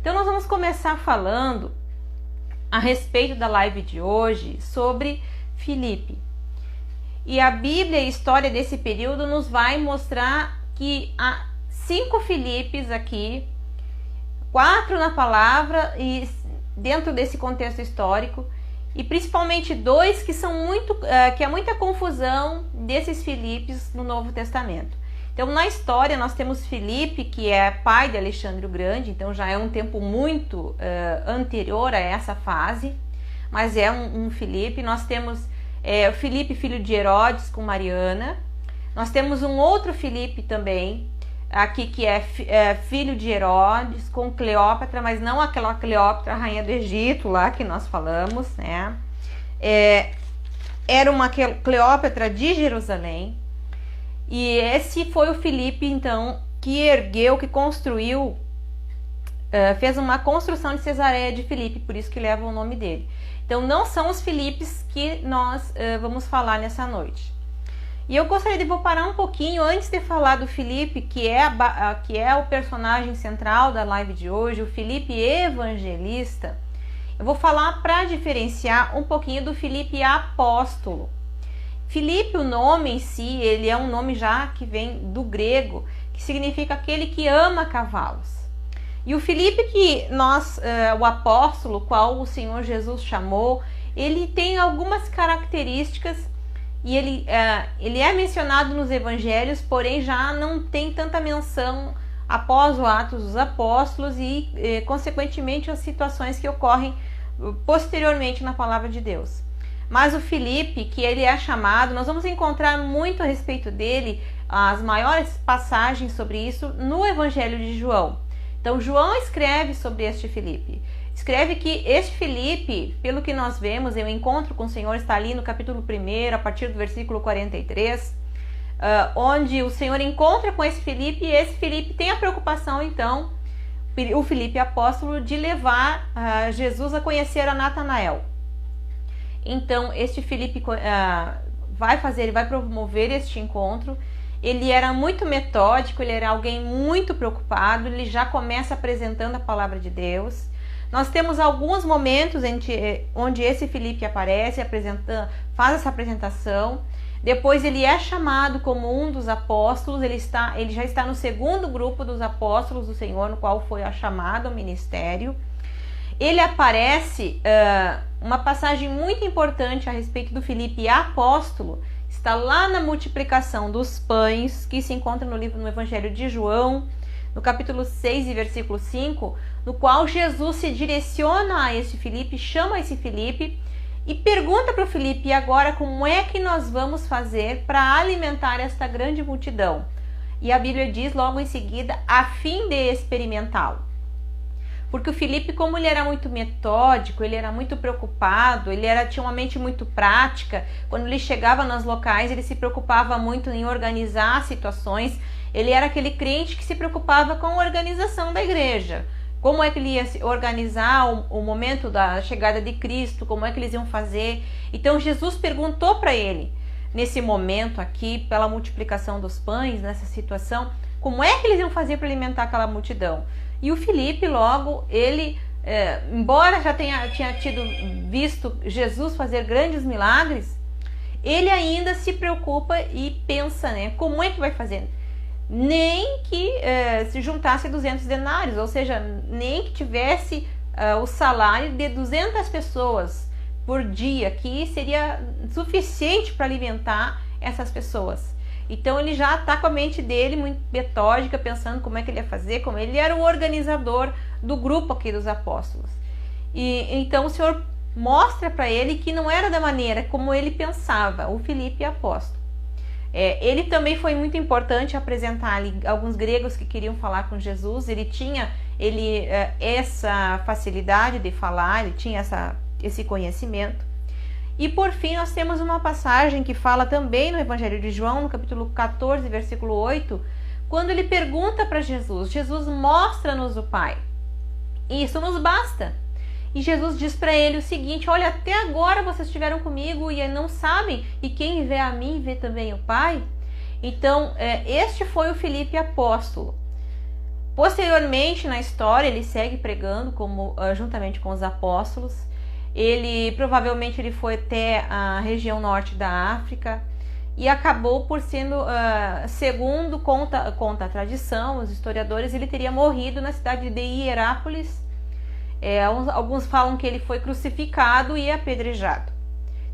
Então nós vamos começar falando a respeito da live de hoje sobre Filipe. E a Bíblia e a história desse período nos vai mostrar que há 5 Filipes aqui, 4 na palavra e dentro desse contexto histórico, e principalmente 2 que são que há muita confusão desses Filipes no Novo Testamento. Então, na história, nós temos Filipe, que é pai de Alexandre o Grande, então já é um tempo muito anterior a essa fase, mas é um Filipe. Nós temos o Filipe, filho de Herodes, com Mariana. Nós temos um outro Filipe também, aqui que é filho de Herodes, com Cleópatra, mas não aquela Cleópatra, rainha do Egito, lá que nós falamos, né? Era uma Cleópatra de Jerusalém. E esse foi o Filipe, então, que ergueu, que construiu, fez uma construção de Cesareia de Filipe, por isso que leva o nome dele. Então, não são os Filipes que nós vamos falar nessa noite. E eu gostaria de parar um pouquinho antes de falar do Filipe, que é o personagem central da live de hoje, o Filipe evangelista. Eu vou falar para diferenciar um pouquinho do Filipe apóstolo. Filipe, o nome em si, ele é um nome já que vem do grego, que significa aquele que ama cavalos. E o Filipe que o apóstolo, qual o Senhor Jesus chamou, ele tem algumas características e ele é mencionado nos evangelhos, porém já não tem tanta menção após o Atos dos Apóstolos e consequentemente as situações que ocorrem posteriormente na palavra de Deus. Mas o Filipe, que ele é chamado, nós vamos encontrar muito a respeito dele, as maiores passagens sobre isso no Evangelho de João. Então João escreve sobre este Filipe. Escreve que este Filipe, pelo que nós vemos, o encontro com o Senhor está ali no capítulo 1, a partir do versículo 43, onde o Senhor encontra com esse Filipe e esse Filipe tem a preocupação, então, o Filipe apóstolo, de levar Jesus a conhecer a Natanael. Então, este Filipe vai promover este encontro. Ele era muito metódico, ele era alguém muito preocupado, ele já começa apresentando a palavra de Deus. Nós temos alguns momentos onde esse Filipe aparece, faz essa apresentação. Depois ele é chamado como um dos apóstolos, ele já está no segundo grupo dos apóstolos do Senhor, no qual foi chamado ao ministério. Ele aparece, uma passagem muito importante a respeito do Filipe apóstolo, está lá na multiplicação dos pães, que se encontra no Evangelho de João, no capítulo 6 e versículo 5, no qual Jesus se direciona a esse Filipe, chama esse Filipe e pergunta para o Filipe: e agora como é que nós vamos fazer para alimentar esta grande multidão? E a Bíblia diz logo em seguida, a fim de experimentá-lo. Porque o Filipe, como ele era muito metódico, ele era muito preocupado, tinha uma mente muito prática, quando ele chegava nos locais, ele se preocupava muito em organizar situações, ele era aquele crente que se preocupava com a organização da igreja. Como é que ele ia organizar o momento da chegada de Cristo, como é que eles iam fazer. Então Jesus perguntou para ele, nesse momento aqui, pela multiplicação dos pães, nessa situação, como é que eles iam fazer para alimentar aquela multidão. E o Filipe logo, embora já tinha visto Jesus fazer grandes milagres, ele ainda se preocupa e pensa, né, como é que vai fazer? Nem que se juntasse 200 denários, ou seja, nem que tivesse o salário de 200 pessoas por dia, que seria suficiente para alimentar essas pessoas. Então ele já está com a mente dele muito metódica, pensando como é que ele ia fazer, como ele era o organizador do grupo aqui dos apóstolos. E então o Senhor mostra para ele que não era da maneira como ele pensava, o Filipe apóstolo. Ele também foi muito importante apresentar ali alguns gregos que queriam falar com Jesus. Ele tinha essa facilidade de falar, ele tinha esse conhecimento. E por fim nós temos uma passagem que fala também no Evangelho de João, no capítulo 14, versículo 8, quando ele pergunta para Jesus: Jesus, mostra-nos o Pai, isso nos basta. E Jesus diz para ele o seguinte: olha, até agora vocês estiveram comigo e não sabem, e quem vê a mim vê também o Pai. Então este foi o Filipe apóstolo. Posteriormente na história ele segue pregando juntamente com os apóstolos. Provavelmente ele foi até a região norte da África e acabou por sendo, segundo conta a tradição, os historiadores, ele teria morrido na cidade de Hierápolis. Alguns falam que ele foi crucificado e apedrejado.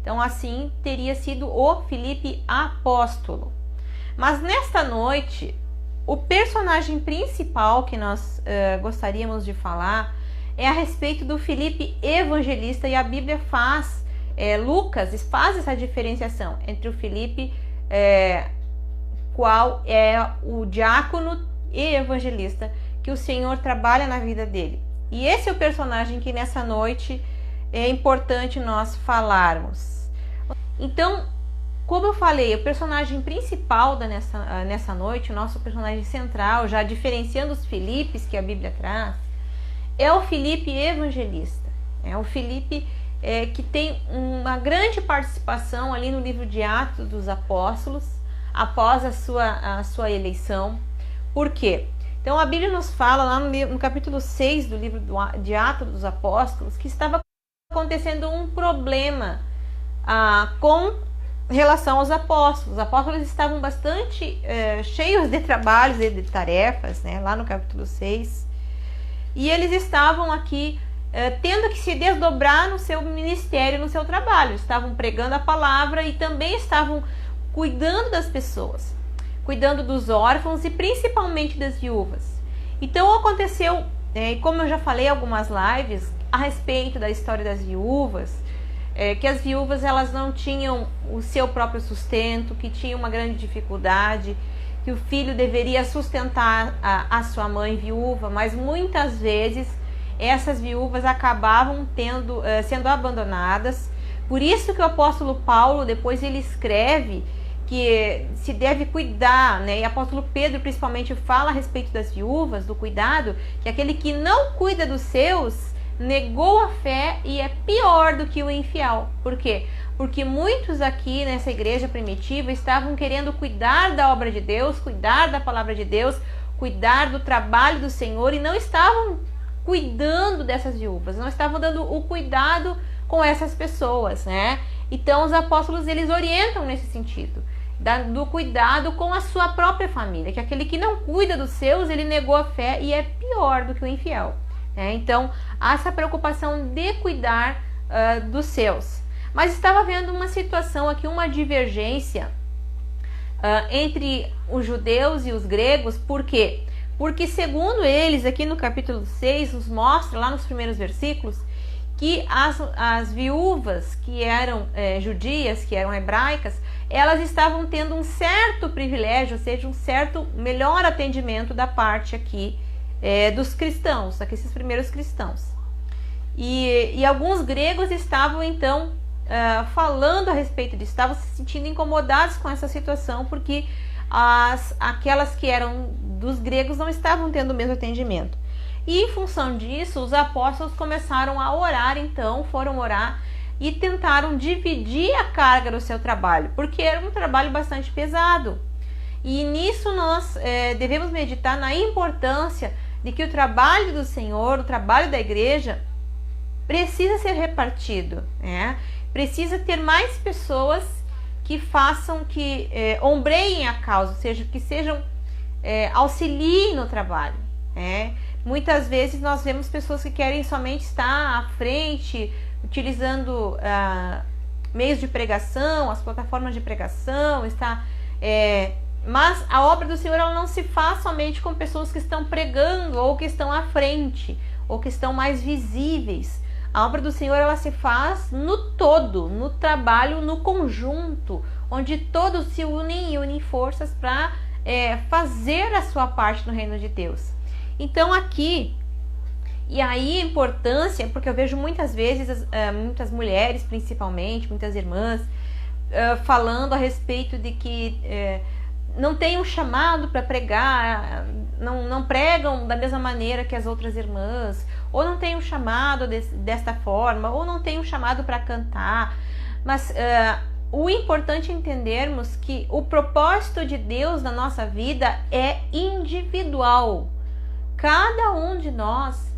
Então assim teria sido o Filipe apóstolo. Mas nesta noite, o personagem principal que nós gostaríamos de falar é a respeito do Filipe evangelista, e a Bíblia Lucas faz essa diferenciação entre o Filipe, qual é o diácono e evangelista, que o Senhor trabalha na vida dele. E esse é o personagem que nessa noite é importante nós falarmos. Então, como eu falei, o personagem principal nessa noite, o nosso personagem central, já diferenciando os Filipes que a Bíblia traz, é o Filipe evangelista. É o Filipe que tem uma grande participação ali no livro de Atos dos Apóstolos, após a sua eleição. Por quê? Então a Bíblia nos fala lá no capítulo 6 do livro de Atos dos Apóstolos que estava acontecendo um problema com relação aos apóstolos. Os apóstolos estavam bastante cheios de trabalhos e de tarefas, né, lá no capítulo 6. E eles estavam aqui tendo que se desdobrar no seu ministério, no seu trabalho. Estavam pregando a palavra e também estavam cuidando das pessoas, cuidando dos órfãos e principalmente das viúvas. Então aconteceu, como eu já falei em algumas lives a respeito da história das viúvas, que as viúvas elas não tinham o seu próprio sustento, que tinham uma grande dificuldade, que o filho deveria sustentar a sua mãe viúva, mas muitas vezes essas viúvas acabavam sendo abandonadas. Por isso que o apóstolo Paulo depois ele escreve que se deve cuidar, né? E o apóstolo Pedro principalmente fala a respeito das viúvas, do cuidado, que aquele que não cuida dos seus negou a fé e é pior do que o infiel. Por quê? Porque muitos aqui nessa igreja primitiva estavam querendo cuidar da obra de Deus, cuidar da palavra de Deus, cuidar do trabalho do Senhor e não estavam cuidando dessas viúvas, não estavam dando o cuidado com essas pessoas, né? Então os apóstolos eles orientam nesse sentido, do cuidado com a sua própria família, que aquele que não cuida dos seus, ele negou a fé e é pior do que o infiel. Então, há essa preocupação de cuidar dos seus. Mas estava havendo uma situação aqui, uma divergência entre os judeus e os gregos. Por quê? Porque segundo eles, aqui no capítulo 6, nos mostra, lá nos primeiros versículos, que as viúvas que eram judias, que eram hebraicas, elas estavam tendo um certo privilégio, ou seja, um certo melhor atendimento da parte aqui dos cristãos, esses primeiros cristãos. E alguns gregos estavam então falando a respeito disso, estavam se sentindo incomodados com essa situação, porque aquelas que eram dos gregos não estavam tendo o mesmo atendimento. E em função disso, os apóstolos começaram a orar, então foram orar e tentaram dividir a carga do seu trabalho, porque era um trabalho bastante pesado. E nisso nós devemos meditar na importância de que o trabalho do Senhor, o trabalho da igreja, precisa ser repartido, né? Precisa ter mais pessoas que façam, que ombreiem a causa, ou seja, que auxiliem no trabalho. Muitas vezes nós vemos pessoas que querem somente estar à frente, utilizando meios de pregação, as plataformas de pregação, mas a obra do Senhor ela não se faz somente com pessoas que estão pregando ou que estão à frente ou que estão mais visíveis. A obra do Senhor ela se faz no todo, no trabalho, no conjunto, onde todos se unem e unem forças para fazer a sua parte no reino de Deus. Então aqui, e aí a importância, porque eu vejo muitas vezes, muitas mulheres principalmente, muitas irmãs, falando a respeito de que não tem um chamado para pregar, não pregam da mesma maneira que as outras irmãs, ou não tem um chamado desta forma, ou não tem um chamado para cantar. Mas o importante é entendermos que o propósito de Deus na nossa vida é individual. cada um de nós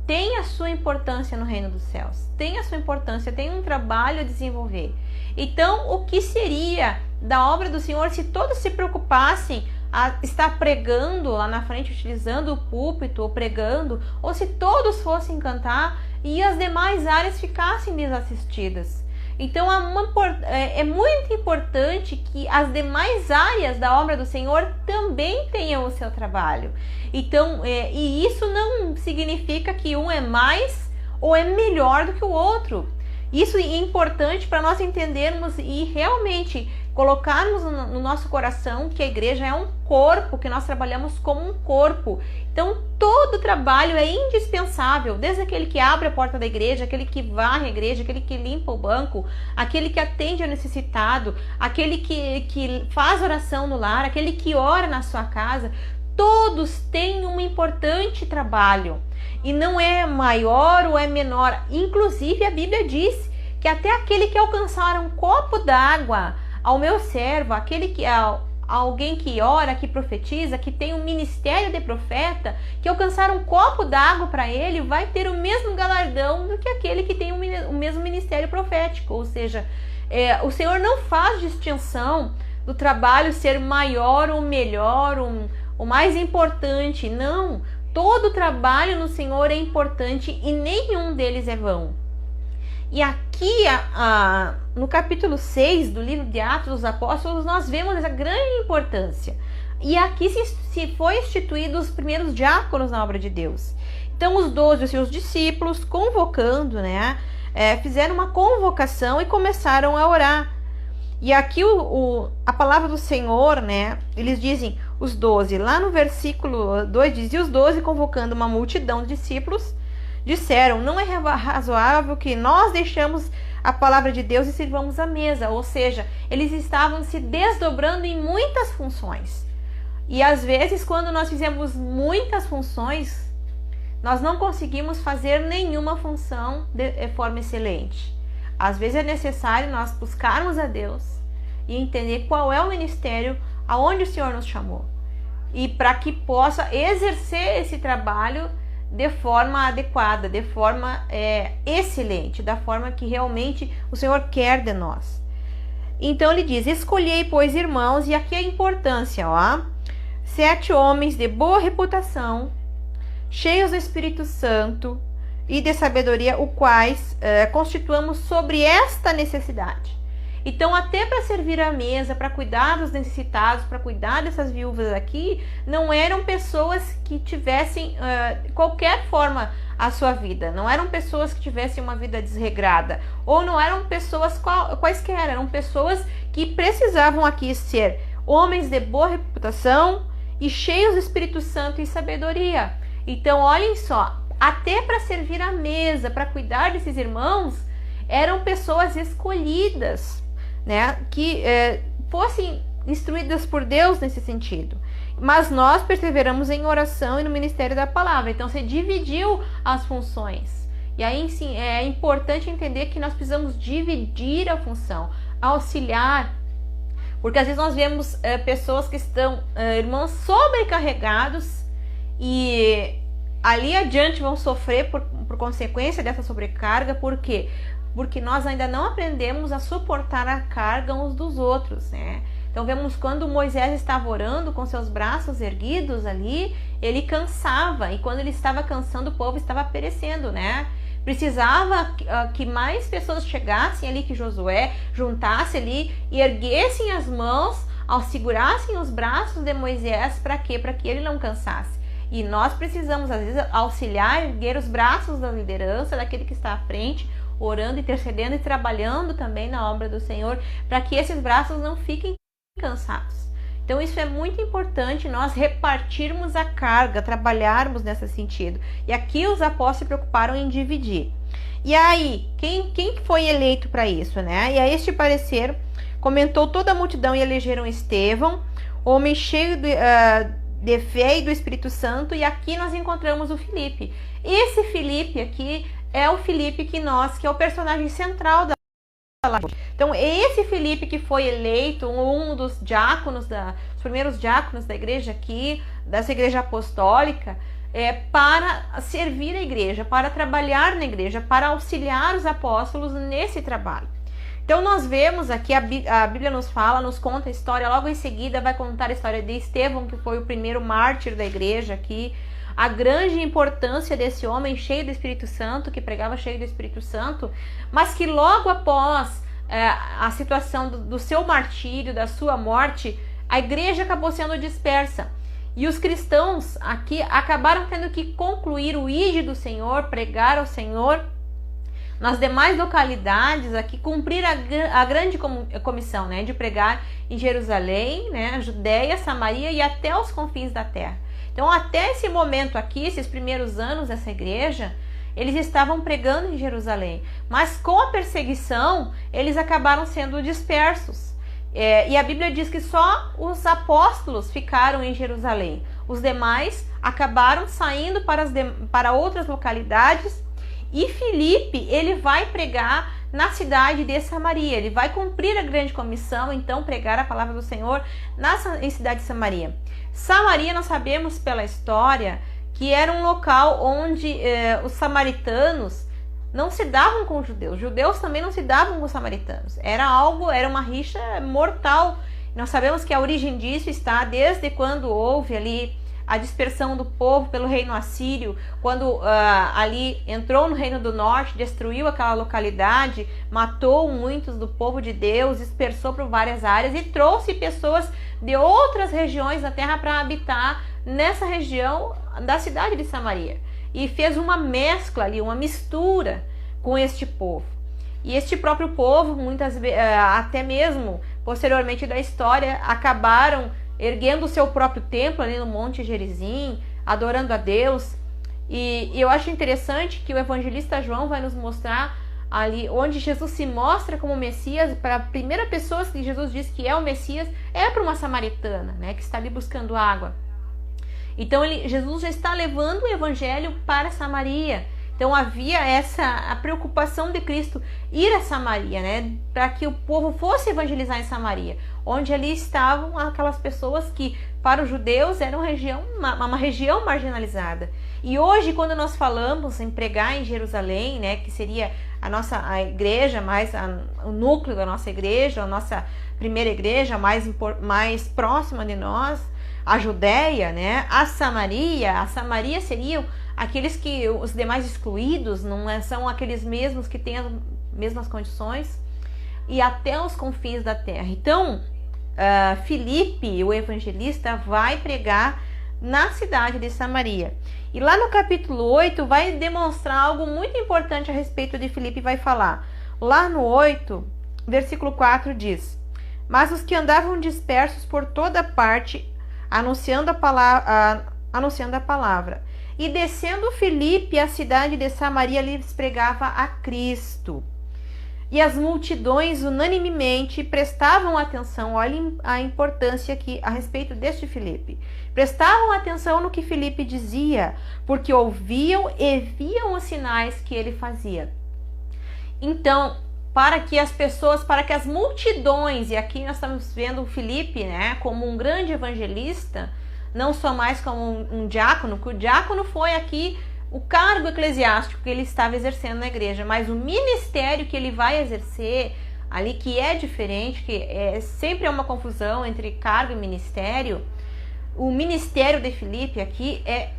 tem a sua importância no reino dos céus, tem a sua importância, tem um trabalho a desenvolver. Então, o que seria da obra do Senhor se todos se preocupassem a estar pregando lá na frente, utilizando o púlpito ou pregando, ou se todos fossem cantar e as demais áreas ficassem desassistidas? Então é muito importante que as demais áreas da obra do Senhor também tenham o seu trabalho. Então, e isso não significa que um é mais ou é melhor do que o outro. Isso é importante para nós entendermos e realmente colocarmos no nosso coração que a igreja é um corpo, que nós trabalhamos como um corpo. Então, todo trabalho é indispensável, desde aquele que abre a porta da igreja, aquele que varre a igreja, aquele que limpa o banco, aquele que atende ao necessitado, aquele que faz oração no lar, aquele que ora na sua casa. Todos têm um importante trabalho e não é maior ou é menor. Inclusive, a Bíblia diz que até aquele que alcançar um copo d'água ao meu servo, aquele que alguém que ora, que profetiza, que tem um ministério de profeta, que alcançar um copo d'água para ele, vai ter o mesmo galardão do que aquele que tem o mesmo ministério profético. Ou seja, o Senhor não faz distinção do trabalho ser maior ou melhor, o mais importante. Não, todo trabalho no Senhor é importante e nenhum deles é vão. E aqui, no capítulo 6 do livro de Atos dos Apóstolos, nós vemos essa grande importância. E aqui se foi instituído os primeiros diáconos na obra de Deus. Então, os 12, os seus discípulos, convocando, fizeram uma convocação e começaram a orar. E aqui a palavra do Senhor, eles dizem, os 12, lá no versículo 2 diz, e os 12 convocando uma multidão de discípulos, disseram, não é razoável que nós deixamos a palavra de Deus e sirvamos a mesa. Ou seja, eles estavam se desdobrando em muitas funções. E às vezes, quando nós fizemos muitas funções, nós não conseguimos fazer nenhuma função de forma excelente. Às vezes é necessário nós buscarmos a Deus e entender qual é o ministério aonde o Senhor nos chamou. E para que possa exercer esse trabalho de forma adequada, de forma excelente, da forma que realmente o Senhor quer de nós. Então ele diz, escolhei, pois, irmãos, e aqui a importância, 7 homens de boa reputação, cheios do Espírito Santo e de sabedoria, o quais constituamos sobre esta necessidade. Então, até para servir à mesa, para cuidar dos necessitados, para cuidar dessas viúvas aqui, não eram pessoas que tivessem qualquer forma a sua vida. Não eram pessoas que tivessem uma vida desregrada. Ou não eram pessoas quaisquer. Eram pessoas que precisavam aqui ser homens de boa reputação e cheios do Espírito Santo e sabedoria. Então, olhem só. Até para servir à mesa, para cuidar desses irmãos, eram pessoas escolhidas, que fossem instruídas por Deus nesse sentido. Mas nós perseveramos em oração e no ministério da palavra. Então, você dividiu as funções. E aí, sim, é importante entender que nós precisamos dividir a função, auxiliar. Porque às vezes nós vemos pessoas que estão, irmãos sobrecarregados e ali adiante vão sofrer por consequência dessa sobrecarga. Por quê? Porque nós ainda não aprendemos a suportar a carga uns dos outros, Então vemos quando Moisés estava orando com seus braços erguidos ali, ele cansava, e quando ele estava cansando, o povo estava perecendo, Precisava que mais pessoas chegassem ali, que Josué juntasse ali e erguessem as mãos, segurassem os braços de Moisés, para quê? Para que ele não cansasse. E nós precisamos, às vezes, auxiliar, erguer os braços da liderança, daquele que está à frente, orando, intercedendo e trabalhando também na obra do Senhor, para que esses braços não fiquem cansados. Então isso é muito importante, nós repartirmos a carga, trabalharmos nesse sentido. E aqui os apóstolos se preocuparam em dividir. E aí, quem foi eleito para isso, E a este parecer comentou toda a multidão e elegeram Estevão, homem cheio de fé e do Espírito Santo. E aqui nós encontramos o Filipe. Esse Filipe aqui é o Filipe que é o personagem central da palavra. Então, esse Filipe que foi eleito, um dos diáconos, os primeiros diáconos da igreja aqui, dessa igreja apostólica, para servir a igreja, para trabalhar na igreja, para auxiliar os apóstolos nesse trabalho. Então nós vemos aqui, a Bíblia nos fala, nos conta a história, logo em seguida vai contar a história de Estevão, que foi o primeiro mártir da igreja aqui, a grande importância desse homem cheio do Espírito Santo, que pregava cheio do Espírito Santo, mas que logo após a situação do seu martírio, da sua morte, a igreja acabou sendo dispersa. E os cristãos aqui acabaram tendo que concluir o ide do Senhor, pregar ao Senhor nas demais localidades aqui, cumprir a grande comissão, né, de pregar em Jerusalém, né, Judéia, Samaria e até os confins da terra. Então, até esse momento aqui, esses primeiros anos dessa igreja, eles estavam pregando em Jerusalém, mas com a perseguição, eles acabaram sendo dispersos. E a Bíblia diz que só os apóstolos ficaram em Jerusalém. Os demais acabaram saindo para outras localidades. E Filipe, ele vai pregar na cidade de Samaria. Ele vai cumprir a grande comissão, então pregar a palavra do Senhor em cidade de Samaria. Samaria, nós sabemos pela história que era um local onde os samaritanos não se davam com os judeus. Os judeus também não se davam com os samaritanos. Era uma rixa mortal. Nós sabemos que a origem disso está desde quando houve ali a dispersão do povo pelo reino assírio, quando ali entrou no reino do norte, destruiu aquela localidade, matou muitos do povo de Deus, dispersou por várias áreas e trouxe pessoas de outras regiões da terra para habitar nessa região da cidade de Samaria. E fez uma mescla ali, uma mistura com este povo. E este próprio povo, muitas vezes, até mesmo posteriormente da história, acabaram erguendo o seu próprio templo ali no Monte Gerizim, adorando a Deus. E eu acho interessante que o evangelista João vai nos mostrar ali onde Jesus se mostra como Messias. Para a primeira pessoa que Jesus diz que é o Messias, é para uma samaritana, né, que está ali buscando água. Então Jesus já está levando o evangelho para Samaria. Então havia a preocupação de Cristo ir a Samaria, né, para que o povo fosse evangelizar em Samaria, onde ali estavam aquelas pessoas que para os judeus eram uma região marginalizada. E hoje, quando nós falamos em pregar em Jerusalém, né, que seria a igreja, mais o núcleo da nossa igreja, a nossa primeira igreja mais próxima de nós, a Judéia, né, a Samaria seriam aqueles que os demais excluídos, não são aqueles mesmos que têm as mesmas condições, e até os confins da terra. Então, Filipe, o evangelista, vai pregar na cidade de Samaria. E lá no capítulo 8 vai demonstrar algo muito importante a respeito de Filipe, vai falar. Lá no 8, versículo 4 diz: mas os que andavam dispersos por toda parte, anunciando a palavra. E descendo Filipe à cidade de Samaria, lhes pregava a Cristo. E as multidões unanimemente prestavam atenção, olhem a importância aqui a respeito deste Filipe. Prestavam atenção no que Filipe dizia, porque ouviam e viam os sinais que ele fazia. Então, para que as multidões, e aqui nós estamos vendo o Filipe, né, como um grande evangelista, não só mais como um diácono, que o diácono foi aqui o cargo eclesiástico que ele estava exercendo na igreja, mas o ministério que ele vai exercer ali, que é diferente, que sempre é uma confusão entre cargo e ministério. O ministério de Filipe aqui é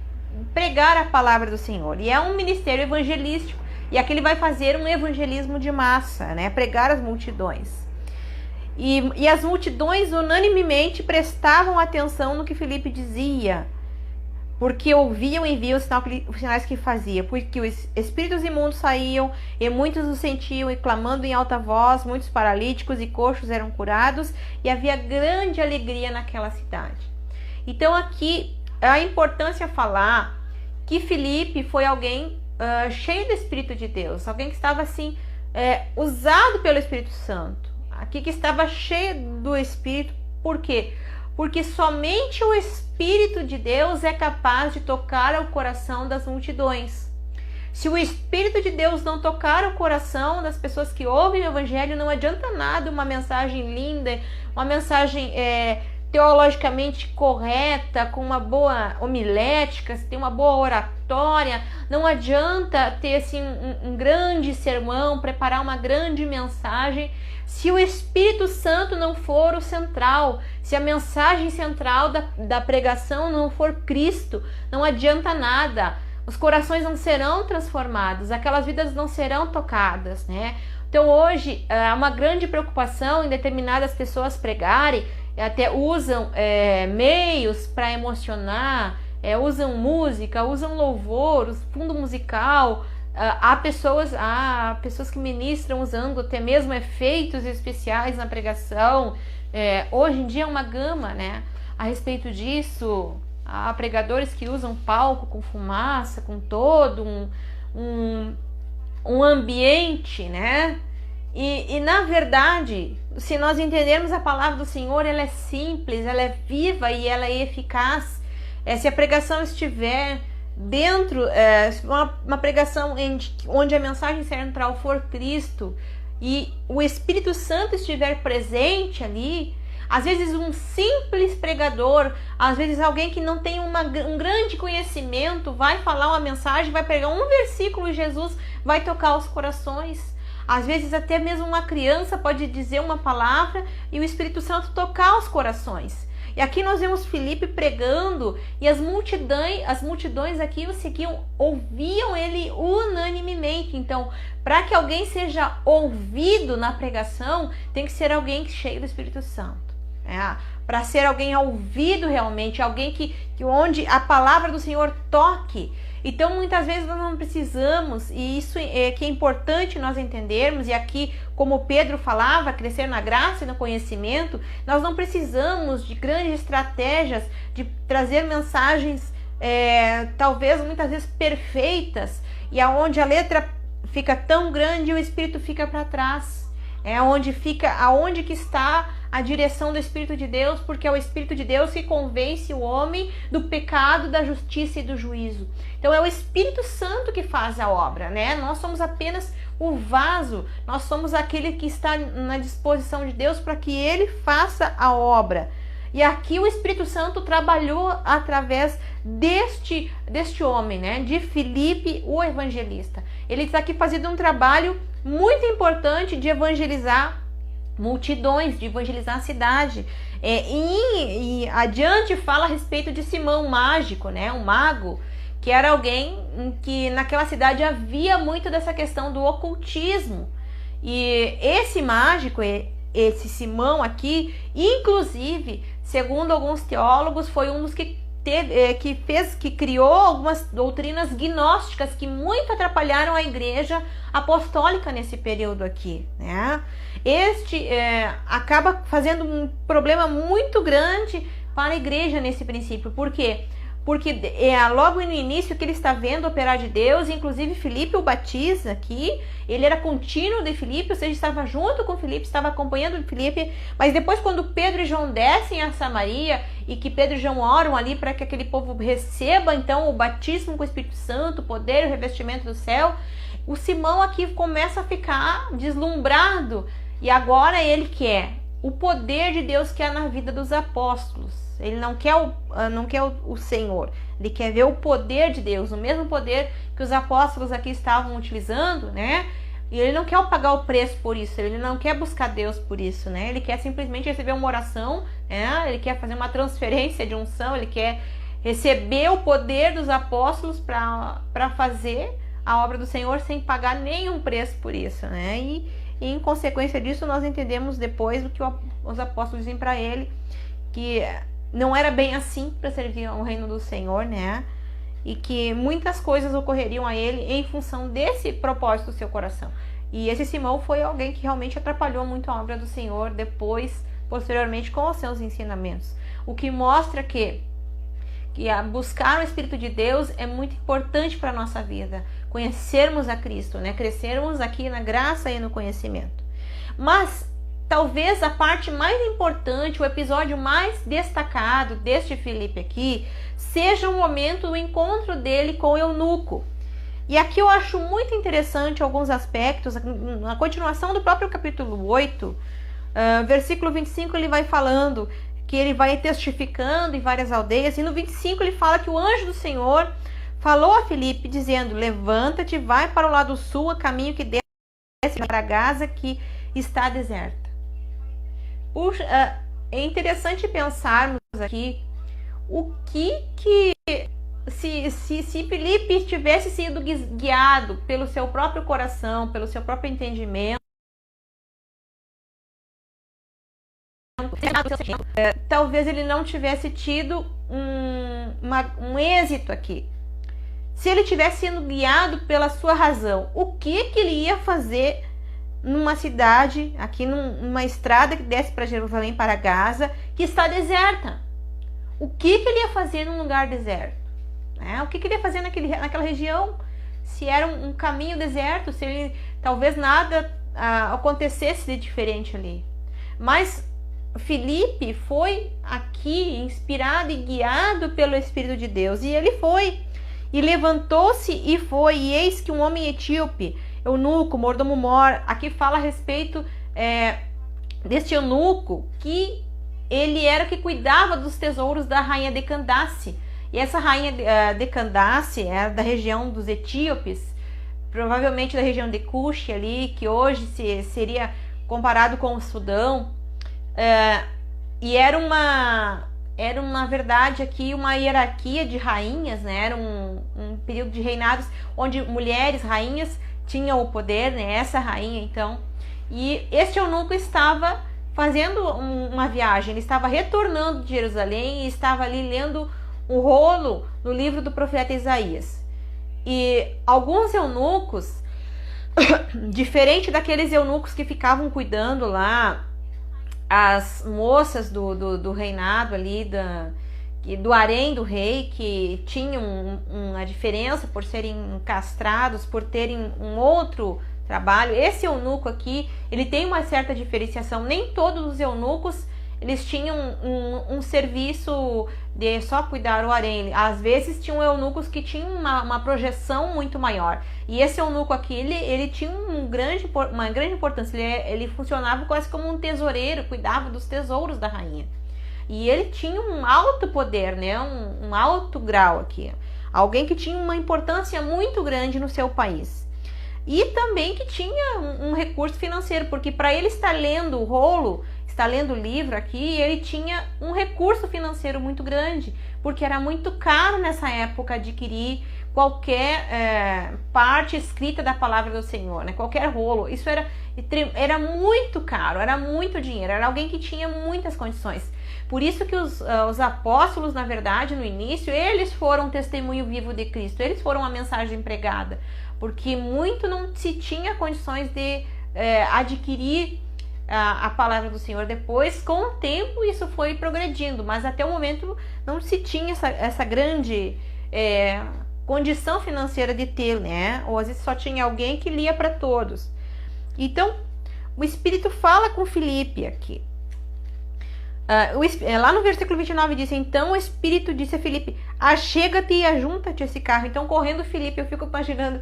pregar a palavra do Senhor, e é um ministério evangelístico, e aqui ele vai fazer um evangelismo de massa, né? Pregar as multidões. E as multidões unanimemente prestavam atenção no que Filipe dizia, porque ouviam e viam os sinais que fazia, porque os espíritos imundos saíam, e muitos os sentiam, e clamando em alta voz, muitos paralíticos e coxos eram curados, e havia grande alegria naquela cidade. Então aqui a importância falar que Filipe foi alguém cheio do Espírito de Deus, alguém que estava assim, usado pelo Espírito Santo, aqui que estava cheio do Espírito. Por quê? Porque somente o Espírito de Deus é capaz de tocar o coração das multidões. Se o Espírito de Deus não tocar o coração das pessoas que ouvem o Evangelho, não adianta nada uma mensagem linda, uma mensagem teologicamente correta, com uma boa homilética, se tem uma boa oratória, não adianta ter assim, um grande sermão, preparar uma grande mensagem, se o Espírito Santo não for o central, se a mensagem central da pregação não for Cristo, não adianta nada. Os corações não serão transformados, aquelas vidas não serão tocadas, né? Então hoje há uma grande preocupação em determinadas pessoas pregarem, até usam meios para emocionar, usam música, usam louvor, fundo musical. Há pessoas que ministram usando até mesmo efeitos especiais na pregação. Hoje em dia é uma gama, né, a respeito disso. Há pregadores que usam palco com fumaça, com todo um ambiente, né? E na verdade, se nós entendermos a palavra do Senhor, ela é simples, ela é viva e ela é eficaz. Se a pregação estiver dentro, uma pregação onde a mensagem central for Cristo e o Espírito Santo estiver presente ali, às vezes um simples pregador, às vezes alguém que não tem um grande conhecimento, vai falar uma mensagem, vai pegar um versículo e Jesus vai tocar os corações. Às vezes até mesmo uma criança pode dizer uma palavra e o Espírito Santo tocar os corações. E aqui nós vemos Filipe pregando e as multidões aqui o seguiam, ouviam ele unanimemente. Então, para que alguém seja ouvido na pregação, tem que ser alguém cheio do Espírito Santo. Para ser alguém ouvido realmente, alguém que onde a palavra do Senhor toque. Então muitas vezes nós não precisamos, e isso que é importante nós entendermos, e aqui como Pedro falava, crescer na graça e no conhecimento, nós não precisamos de grandes estratégias, de trazer mensagens talvez muitas vezes perfeitas, e aonde a letra fica tão grande e o Espírito fica para trás. Aonde que está a direção do Espírito de Deus, porque é o Espírito de Deus que convence o homem do pecado, da justiça e do juízo. Então é o Espírito Santo que faz a obra, né? Nós somos apenas o vaso, nós somos aquele que está na disposição de Deus para que ele faça a obra. E aqui o Espírito Santo trabalhou através deste homem, né? De Filipe, o evangelista. Ele está aqui fazendo um trabalho muito importante de evangelizar multidões, de evangelizar a cidade. E adiante fala a respeito de Simão mágico, né? Um mago, que era alguém que naquela cidade havia muito dessa questão do ocultismo. E esse mágico, esse Simão aqui, inclusive, segundo alguns teólogos, foi um dos que criou algumas doutrinas gnósticas que muito atrapalharam a igreja apostólica nesse período aqui, né? Este acaba fazendo um problema muito grande para a igreja nesse princípio. Por quê? Porque logo no início que ele está vendo operar de Deus, inclusive Filipe o batiza aqui, ele era contínuo de Filipe, ou seja, estava junto com Filipe, estava acompanhando Filipe, mas depois quando Pedro e João descem a Samaria e que Pedro e João oram ali para que aquele povo receba então o batismo com o Espírito Santo, o poder e o revestimento do céu, o Simão aqui começa a ficar deslumbrado e agora ele quer o poder de Deus que há na vida dos apóstolos. Ele não quer o Senhor, ele quer ver o poder de Deus, o mesmo poder que os apóstolos aqui estavam utilizando, né? E ele não quer pagar o preço por isso, ele não quer buscar Deus por isso, né? Ele quer simplesmente receber uma oração, né? Ele quer fazer uma transferência de unção, ele quer receber o poder dos apóstolos para fazer a obra do Senhor sem pagar nenhum preço por isso, né? E em consequência disso, nós entendemos depois o que os apóstolos dizem para ele, que não era bem assim para servir ao reino do Senhor, né? E que muitas coisas ocorreriam a ele em função desse propósito do seu coração. E esse Simão foi alguém que realmente atrapalhou muito a obra do Senhor depois, posteriormente, com os seus ensinamentos. O que mostra que buscar o Espírito de Deus é muito importante para a nossa vida. Conhecermos a Cristo, né? Crescermos aqui na graça e no conhecimento. Mas talvez a parte mais importante, o episódio mais destacado deste Filipe aqui, seja o momento do encontro dele com o eunuco. E aqui eu acho muito interessante alguns aspectos, na continuação do próprio capítulo 8, versículo 25, ele vai falando que ele vai testificando em várias aldeias. E no 25 ele fala que o anjo do Senhor falou a Filipe dizendo: levanta-te, vai para o lado sul, a caminho que desce para Gaza, que está deserta. Puxa, é interessante pensarmos aqui o que se Filipe tivesse sido guiado pelo seu próprio coração, pelo seu próprio entendimento, talvez ele não tivesse tido um êxito aqui. Se ele tivesse sendo guiado pela sua razão, o que ele ia fazer numa cidade, aqui numa estrada que desce para Jerusalém, para Gaza, que está deserta? O que ele ia fazer num lugar deserto? O que ele ia fazer naquela região? Se era um caminho deserto, se ele, talvez nada acontecesse de diferente ali. Mas Filipe foi aqui inspirado e guiado pelo Espírito de Deus, e ele foi, e levantou-se e foi, e eis que um homem etíope, eunuco, mordomo-mor, aqui fala a respeito deste eunuco, que ele era que cuidava dos tesouros da rainha de Candace. E essa rainha de Candace era da região dos etíopes, provavelmente da região de Cush ali, que hoje seria comparado com o Sudão. E era uma verdade aqui, uma hierarquia de rainhas, né? Era um período de reinados onde mulheres, rainhas, tinham o poder, né? Essa rainha, então. E este eunuco estava fazendo uma viagem, ele estava retornando de Jerusalém e estava ali lendo um rolo no livro do profeta Isaías. E alguns eunucos, diferente daqueles eunucos que ficavam cuidando lá, as moças do reinado ali, do harém do rei, que tinham uma diferença por serem castrados, por terem um outro trabalho. Esse eunuco aqui, ele tem uma certa diferenciação. Nem todos os eunucos, eles tinham um serviço de só cuidar o harém. Às vezes tinham eunucos que tinham uma projeção muito maior. E esse eunuco aqui, ele tinha uma grande importância. Ele funcionava quase como um tesoureiro, cuidava dos tesouros da rainha. E ele tinha um alto poder, né? Um alto grau aqui. Alguém que tinha uma importância muito grande no seu país. E também que tinha um recurso financeiro, porque para ele estar lendo o rolo, está lendo o livro aqui, ele tinha um recurso financeiro muito grande, porque era muito caro nessa época adquirir qualquer parte escrita da palavra do Senhor, né? Qualquer rolo. Isso era muito caro, era muito dinheiro, era alguém que tinha muitas condições. Por isso que os apóstolos, na verdade, no início, eles foram testemunho vivo de Cristo, eles foram a mensagem pregada, porque muito não se tinha condições de adquirir a palavra do Senhor. Depois, com o tempo, isso foi progredindo, mas até o momento não se tinha essa grande condição financeira de ter, né? Ou às vezes só tinha alguém que lia para todos. Então, o Espírito fala com Filipe aqui. Lá no versículo 29 diz: então o Espírito disse a Filipe: achega-te e ajunta-te a esse carro. Então, correndo Filipe, eu fico imaginando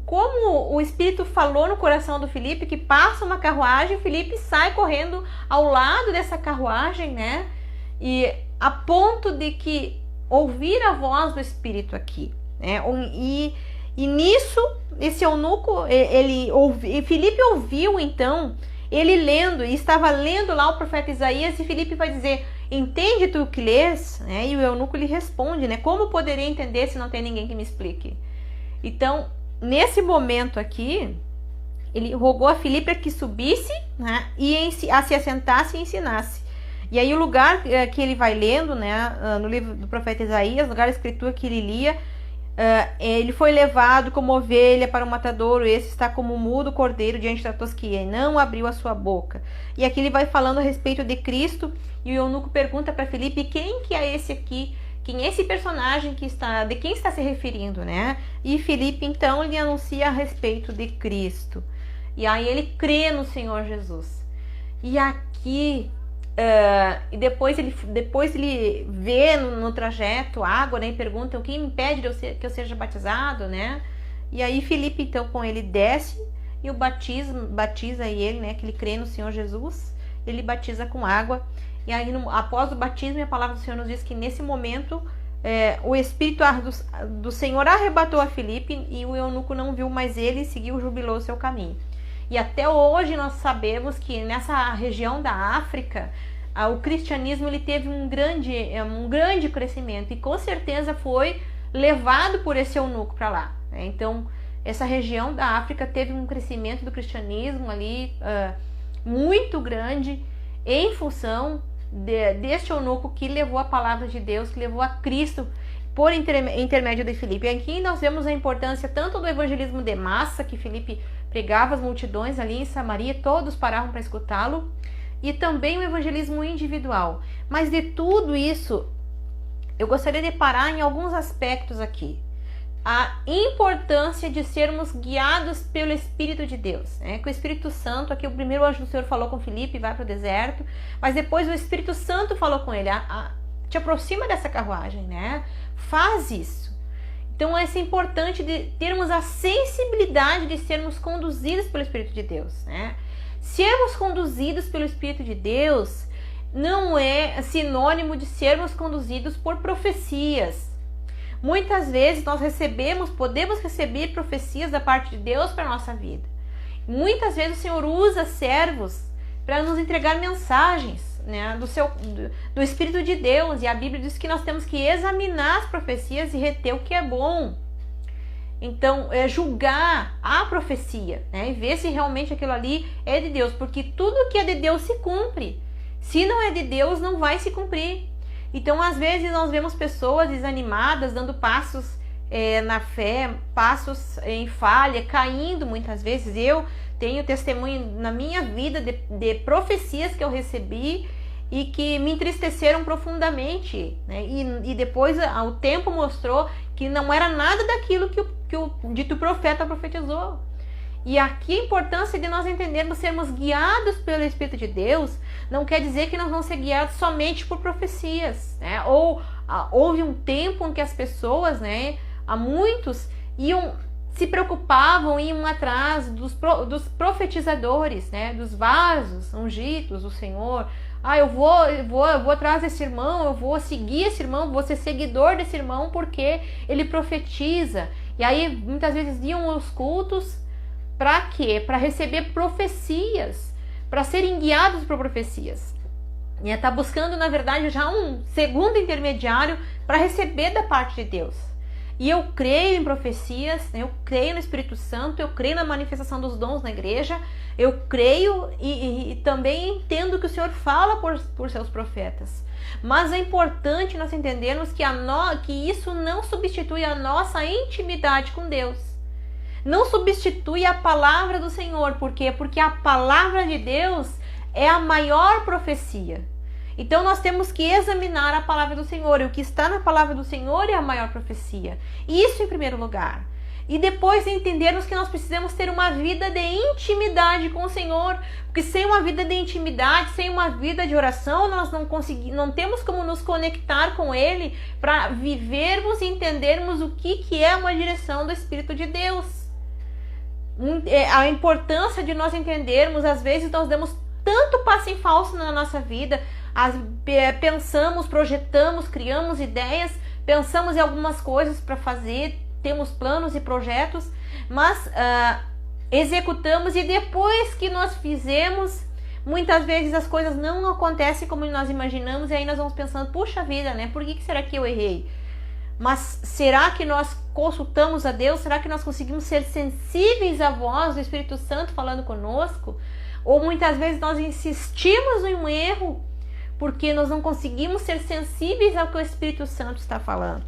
como o Espírito falou no coração do Filipe, que passa uma carruagem, Filipe sai correndo ao lado dessa carruagem, né? E a ponto de que ouvir a voz do Espírito aqui, né? E nisso, esse eunuco, Filipe ouviu então, ele lendo, e estava lendo lá o profeta Isaías, e Filipe vai dizer: entende tu o que lês? E o eunuco lhe responde, né? Como poderia entender se não tem ninguém que me explique? Então, nesse momento aqui, ele rogou a Filipe que subisse, né, e se assentasse e ensinasse. E aí o lugar que ele vai lendo, né, no livro do profeta Isaías, no lugar da escritura que ele lia, ele foi levado como ovelha para o matadouro, esse está como um mudo cordeiro diante da tosquia, e não abriu a sua boca. E aqui ele vai falando a respeito de Cristo, e o eunuco pergunta para Filipe: quem que é esse aqui? Quem é esse personagem de quem está se referindo, né? E Filipe então lhe anuncia a respeito de Cristo. E aí ele crê no Senhor Jesus. E aqui, e depois ele vê no trajeto água, né? E pergunta: o que me impede que eu seja batizado, né? E aí Filipe então com ele desce e o batiza ele, né? Que ele crê no Senhor Jesus. Ele batiza com água. e aí após o batismo, a palavra do Senhor nos diz que nesse momento o Espírito do Senhor arrebatou a Filipe e o eunuco não viu mais ele e seguiu, jubilou o seu caminho. E até hoje nós sabemos que nessa região da África, o cristianismo ele teve um grande crescimento e com certeza foi levado por esse eunuco para lá. Então, essa região da África teve um crescimento do cristianismo ali muito grande em função deste eunuco que levou a palavra de Deus, que levou a Cristo por intermédio de Filipe. Aqui nós vemos a importância tanto do evangelismo de massa, que Filipe pregava as multidões ali em Samaria, todos paravam para escutá-lo, e também o evangelismo individual. Mas de tudo isso, eu gostaria de parar em alguns aspectos aqui. A importância de sermos guiados pelo Espírito de Deus, né? Que o Espírito Santo, aqui o primeiro anjo do Senhor falou com Filipe, vai para o deserto, mas depois o Espírito Santo falou com ele, te aproxima dessa carruagem, né? Faz isso. Então é importante de termos a sensibilidade de sermos conduzidos pelo Espírito de Deus, né? Sermos conduzidos pelo Espírito de Deus não é sinônimo de sermos conduzidos por profecias. Muitas vezes nós podemos receber profecias da parte de Deus para a nossa vida. Muitas vezes o Senhor usa servos para nos entregar mensagens, né, do Espírito de Deus. E a Bíblia diz que nós temos que examinar as profecias e reter o que é bom. Então, julgar a profecia, né, e ver se realmente aquilo ali é de Deus. Porque tudo que é de Deus se cumpre. Se não é de Deus, não vai se cumprir. Então, às vezes, nós vemos pessoas desanimadas, dando passos na fé, passos em falha, caindo muitas vezes. Eu tenho testemunho na minha vida de profecias que eu recebi e que me entristeceram profundamente, né? E depois o tempo mostrou que não era nada daquilo que o dito profeta profetizou. E aqui a importância de nós entendermos, sermos guiados pelo Espírito de Deus, não quer dizer que nós vamos ser guiados somente por profecias, né? Houve um tempo em que as pessoas, né, muitos se preocupavam, iam atrás dos profetizadores, né, dos vasos ungidos do Senhor. Eu vou atrás desse irmão, eu vou seguir esse irmão, vou ser seguidor desse irmão porque ele profetiza. E aí muitas vezes iam aos cultos. Para quê? Para receber profecias, para serem guiados por profecias. E está buscando, na verdade, já um segundo intermediário para receber da parte de Deus. E eu creio em profecias, eu creio no Espírito Santo, eu creio na manifestação dos dons na igreja, eu creio e também entendo que o Senhor fala por seus profetas. Mas é importante nós entendermos que isso não substitui a nossa intimidade com Deus. Não substitui a palavra do Senhor. Por quê? Porque a palavra de Deus é a maior profecia. Então nós temos que examinar a palavra do Senhor. E o que está na palavra do Senhor é a maior profecia. Isso em primeiro lugar. E depois entendermos que nós precisamos ter uma vida de intimidade com o Senhor. Porque sem uma vida de intimidade, sem uma vida de oração, nós não temos como nos conectar com Ele para vivermos e entendermos o que é uma direção do Espírito de Deus. A importância de nós entendermos, às vezes nós damos tanto passo em falso na nossa vida, pensamos, projetamos, criamos ideias, pensamos em algumas coisas para fazer, temos planos e projetos, mas executamos e depois que nós fizemos, muitas vezes as coisas não acontecem como nós imaginamos e aí nós vamos pensando, puxa vida, né? Por que será que eu errei? Mas será que nós consultamos a Deus? Será que nós conseguimos ser sensíveis à voz do Espírito Santo falando conosco? Ou muitas vezes nós insistimos em um erro porque nós não conseguimos ser sensíveis ao que o Espírito Santo está falando.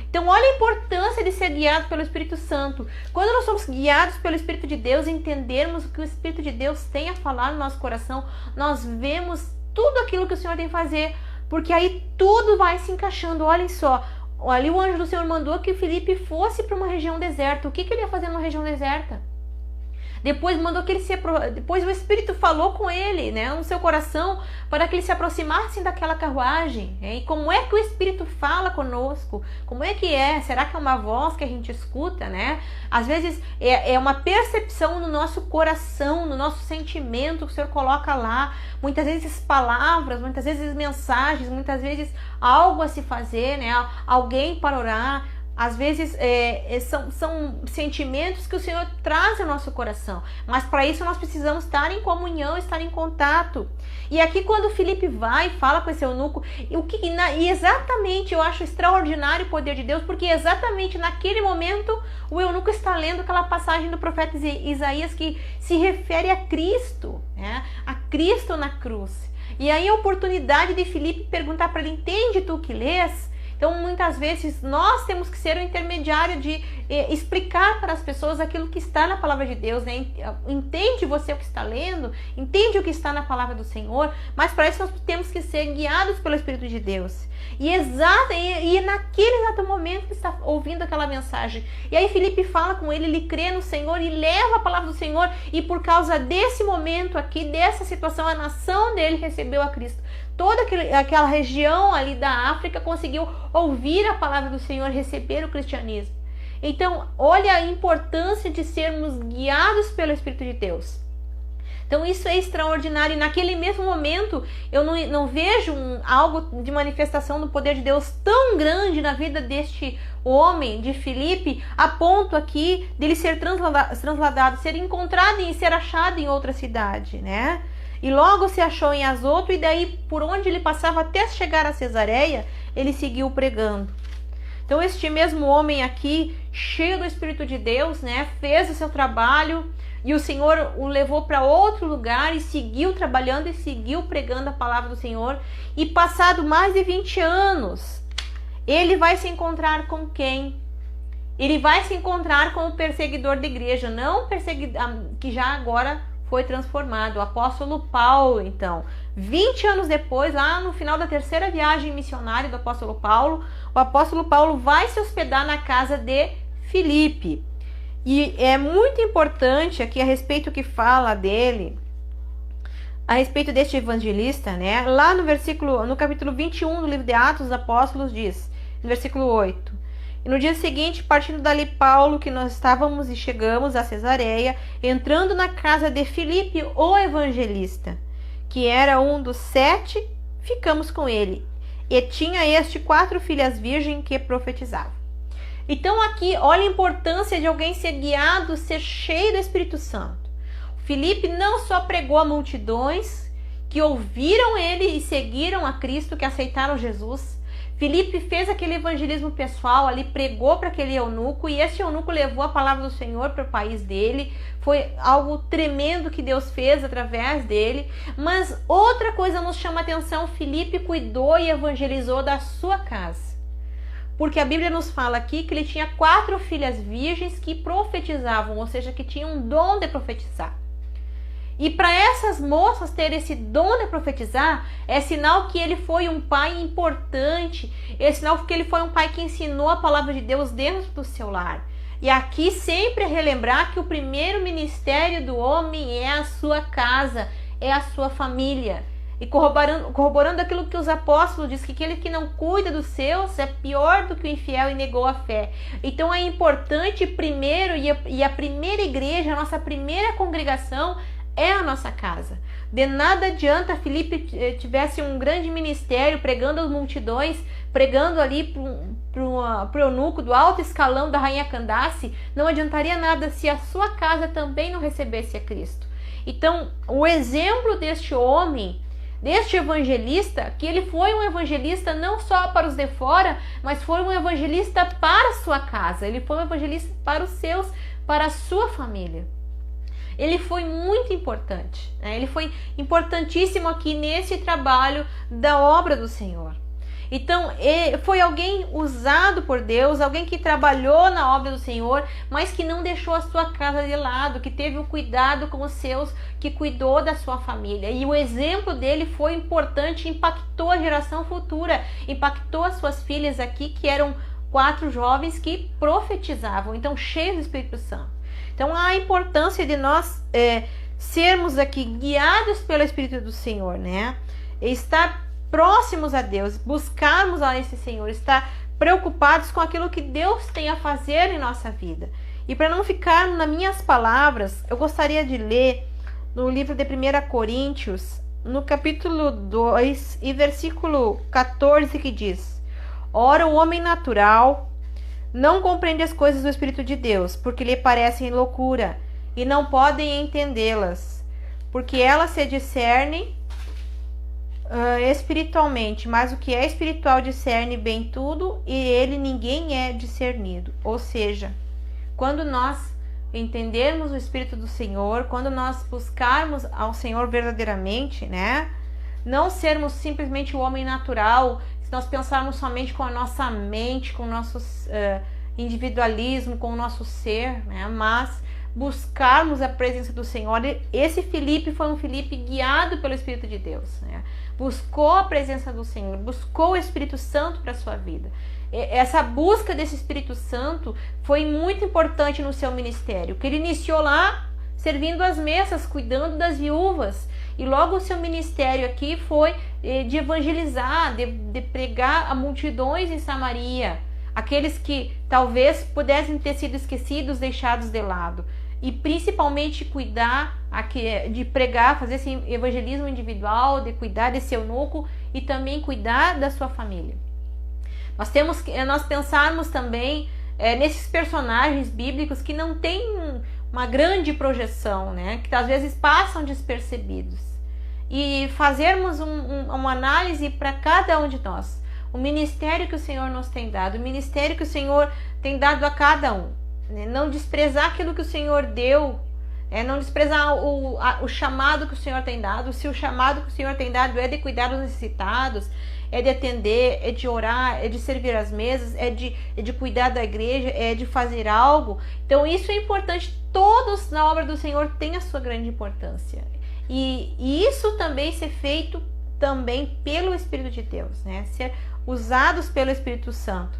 Então olha a importância de ser guiado pelo Espírito Santo. Quando nós somos guiados pelo Espírito de Deus, entendermos o que o Espírito de Deus tem a falar no nosso coração, nós vemos tudo aquilo que o Senhor tem a fazer, porque aí tudo vai se encaixando. Olhem só, ali o anjo do Senhor mandou que Filipe fosse para uma região deserta. O que ele ia fazer numa região deserta? Depois mandou que ele depois o Espírito falou com ele, né, no seu coração, para que ele se aproximasse daquela carruagem. E como é que o Espírito fala conosco? Como é que é? Será que é uma voz que a gente escuta, né? Às vezes é uma percepção no nosso coração, no nosso sentimento que o Senhor coloca lá. Muitas vezes palavras, muitas vezes mensagens, muitas vezes algo a se fazer, né? Alguém para orar. Às vezes são sentimentos que o Senhor traz ao nosso coração, mas para isso nós precisamos estar em comunhão, estar em contato. E aqui quando Filipe vai e fala com esse eunuco, e exatamente eu acho extraordinário o poder de Deus, porque exatamente naquele momento o eunuco está lendo aquela passagem do profeta Isaías que se refere a Cristo, né? A Cristo na cruz. E aí a oportunidade de Filipe perguntar para ele: entende tu o que lês? Então, muitas vezes, nós temos que ser o intermediário de explicar para as pessoas aquilo que está na palavra de Deus, né? Entende você o que está lendo? Entende o que está na palavra do Senhor? Mas para isso nós temos que ser guiados pelo Espírito de Deus. E naquele exato momento que está ouvindo aquela mensagem. E aí Filipe fala com ele, ele crê no Senhor e leva a palavra do Senhor. E por causa desse momento aqui, dessa situação, a nação dele recebeu a Cristo. Toda aquela região ali da África conseguiu ouvir a palavra do Senhor, receber o cristianismo. Então, olha a importância de sermos guiados pelo Espírito de Deus. Então, isso é extraordinário. E naquele mesmo momento, eu não vejo algo de manifestação do poder de Deus tão grande na vida deste homem, de Filipe, a ponto aqui dele ser transladado, ser encontrado e ser achado em outra cidade, né? E logo se achou em Azoto, e daí por onde ele passava até chegar a Cesareia, ele seguiu pregando. Então este mesmo homem aqui, cheio do Espírito de Deus, né, fez o seu trabalho, e o Senhor o levou para outro lugar e seguiu trabalhando e seguiu pregando a palavra do Senhor. E passado mais de 20 anos, ele vai se encontrar com quem? Ele vai se encontrar com o perseguidor da igreja, não que já agora foi transformado, o apóstolo Paulo. Então, 20 anos depois, lá no final da terceira viagem missionária do apóstolo Paulo, o apóstolo Paulo vai se hospedar na casa de Filipe. E é muito importante aqui a respeito que fala dele, a respeito deste evangelista, né? Lá no capítulo 21 do livro de Atos dos Apóstolos diz, no versículo 8: e no dia seguinte, partindo dali Paulo, que nós estávamos e chegamos a Cesareia, entrando na casa de Filipe, o evangelista, que era um dos 7, ficamos com ele. E tinha este 4 filhas virgens que profetizavam. Então aqui, olha a importância de alguém ser guiado, ser cheio do Espírito Santo. Filipe não só pregou a multidões que ouviram ele e seguiram a Cristo, que aceitaram Jesus. Filipe fez aquele evangelismo pessoal ali, pregou para aquele eunuco, e esse eunuco levou a palavra do Senhor para o país dele. Foi algo tremendo que Deus fez através dele. Mas outra coisa nos chama a atenção: Filipe cuidou e evangelizou da sua casa. Porque a Bíblia nos fala aqui que ele tinha 4 filhas virgens que profetizavam, ou seja, que tinham um dom de profetizar. E para essas moças terem esse dom de profetizar, é sinal que ele foi um pai importante, é sinal que ele foi um pai que ensinou a palavra de Deus dentro do seu lar. E aqui sempre é relembrar que o primeiro ministério do homem é a sua casa, é a sua família. E corroborando aquilo que os apóstolos dizem, que aquele que não cuida dos seus é pior do que o infiel e negou a fé. Então é importante primeiro, e a primeira igreja, a nossa primeira congregação, é a nossa casa. De nada adianta Filipe tivesse um grande ministério, pregando as multidões, pregando ali para o eunuco do alto escalão da rainha Candace. Não adiantaria nada se a sua casa também não recebesse a Cristo. Então, o exemplo deste homem, deste evangelista, que ele foi um evangelista não só para os de fora, mas foi um evangelista para a sua casa. Ele foi um evangelista para os seus, para a sua família. Ele foi muito importante, né? Ele foi importantíssimo aqui nesse trabalho da obra do Senhor. Então, foi alguém usado por Deus, alguém que trabalhou na obra do Senhor, mas que não deixou a sua casa de lado, que teve o cuidado com os seus, que cuidou da sua família. E o exemplo dele foi importante, impactou a geração futura, impactou as suas filhas aqui, que eram 4 jovens que profetizavam, então cheios do Espírito Santo. Então há a importância de nós sermos aqui guiados pelo Espírito do Senhor, né? Estar próximos a Deus, buscarmos a esse Senhor, estar preocupados com aquilo que Deus tem a fazer em nossa vida. E para não ficar nas minhas palavras, eu gostaria de ler no livro de 1 Coríntios, no capítulo 2 e versículo 14, que diz: ora, o homem natural não compreende as coisas do Espírito de Deus, porque lhe parecem loucura, e não podem entendê-las, porque elas se discernem espiritualmente, mas o que é espiritual discerne bem tudo, e ele ninguém é discernido. Ou seja, quando nós entendermos o Espírito do Senhor, quando nós buscarmos ao Senhor verdadeiramente, né? Não sermos simplesmente o homem natural, se nós pensarmos somente com a nossa mente, com o nosso individualismo, com o nosso ser, né? Mas buscarmos a presença do Senhor. Esse Filipe foi um Filipe guiado pelo Espírito de Deus, né? Buscou a presença do Senhor, buscou o Espírito Santo para a sua vida. Essa busca desse Espírito Santo foi muito importante no seu ministério, que ele iniciou lá servindo as mesas, cuidando das viúvas, e logo o seu ministério aqui foi de evangelizar, de pregar a multidões em Samaria, aqueles que talvez pudessem ter sido esquecidos, deixados de lado, e principalmente cuidar, de pregar, fazer esse evangelismo individual, de cuidar desse eunuco e também cuidar da sua família. Nós pensarmos também nesses personagens bíblicos que não têm uma grande projeção, né? Que às vezes passam despercebidos, e fazermos uma análise para cada um de nós, o ministério que o Senhor nos tem dado, o ministério que o Senhor tem dado a cada um, né? Não desprezar aquilo que o Senhor deu, não desprezar o chamado que o Senhor tem dado. Se o chamado que o Senhor tem dado é de cuidar dos necessitados, é de atender, é de orar, é de servir as mesas, é de cuidar da igreja, é de fazer algo. Então isso é importante. Todos na obra do Senhor têm a sua grande importância. E isso também ser feito também pelo Espírito de Deus, né? Ser usados pelo Espírito Santo.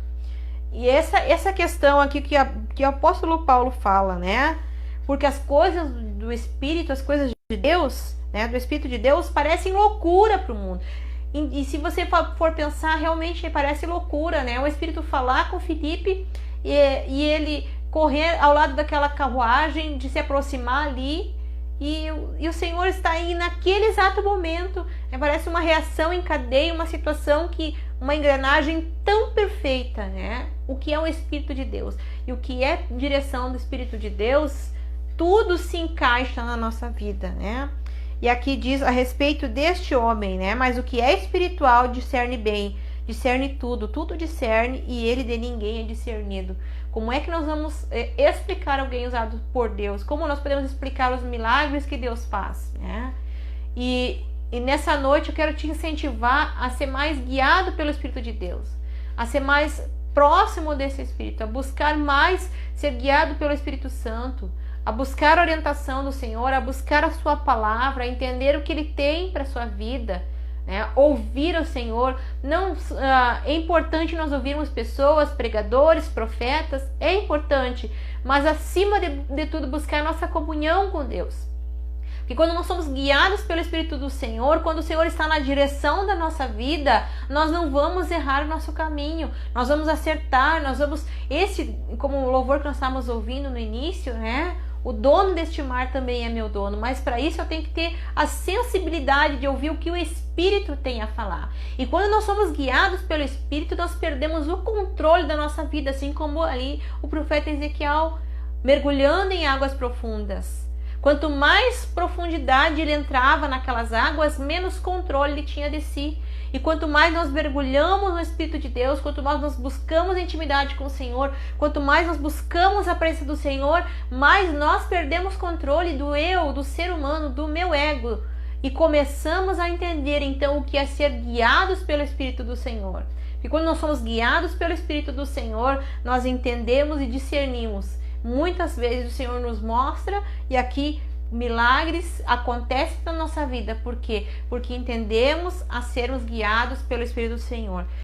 E essa questão aqui que o apóstolo Paulo fala, né? Porque as coisas do Espírito, as coisas de Deus, né? Do Espírito de Deus, parecem loucura para o mundo. E se você for pensar, realmente parece loucura, né? O Espírito falar com Filipe e ele correr ao lado daquela carruagem, de se aproximar ali, e o Senhor está aí naquele exato momento. Parece uma reação em cadeia, uma situação uma engrenagem tão perfeita, né? O que é o Espírito de Deus e o que é direção do Espírito de Deus, tudo se encaixa na nossa vida, né? E aqui diz a respeito deste homem, né? Mas o que é espiritual discerne bem, discerne tudo discerne, e ele de ninguém é discernido. Como é que nós vamos explicar alguém usado por Deus? Como nós podemos explicar os milagres que Deus faz, né? E nessa noite eu quero te incentivar a ser mais guiado pelo Espírito de Deus, a ser mais próximo desse Espírito, a buscar mais ser guiado pelo Espírito Santo, a buscar a orientação do Senhor, a buscar a sua palavra, a entender o que Ele tem para a sua vida, né? Ouvir o Senhor. Não é importante nós ouvirmos pessoas, pregadores, profetas, é importante, mas acima de tudo buscar a nossa comunhão com Deus. Porque quando nós somos guiados pelo Espírito do Senhor, quando o Senhor está na direção da nossa vida, nós não vamos errar o nosso caminho, nós vamos acertar, como o louvor que nós estávamos ouvindo no início, né? O dono deste mar também é meu dono, mas para isso eu tenho que ter a sensibilidade de ouvir o que o Espírito tem a falar. E quando nós somos guiados pelo Espírito, nós perdemos o controle da nossa vida, assim como ali o profeta Ezequiel, mergulhando em águas profundas. Quanto mais profundidade ele entrava naquelas águas, menos controle ele tinha de si. E quanto mais nós mergulhamos no Espírito de Deus, quanto mais nós buscamos intimidade com o Senhor, quanto mais nós buscamos a presença do Senhor, mais nós perdemos controle do eu, do ser humano, do meu ego. E começamos a entender então o que é ser guiados pelo Espírito do Senhor. E quando nós somos guiados pelo Espírito do Senhor, nós entendemos e discernimos. Muitas vezes o Senhor nos mostra, e aqui milagres acontecem na nossa vida. Por quê? Porque entendemos a sermos guiados pelo Espírito do Senhor.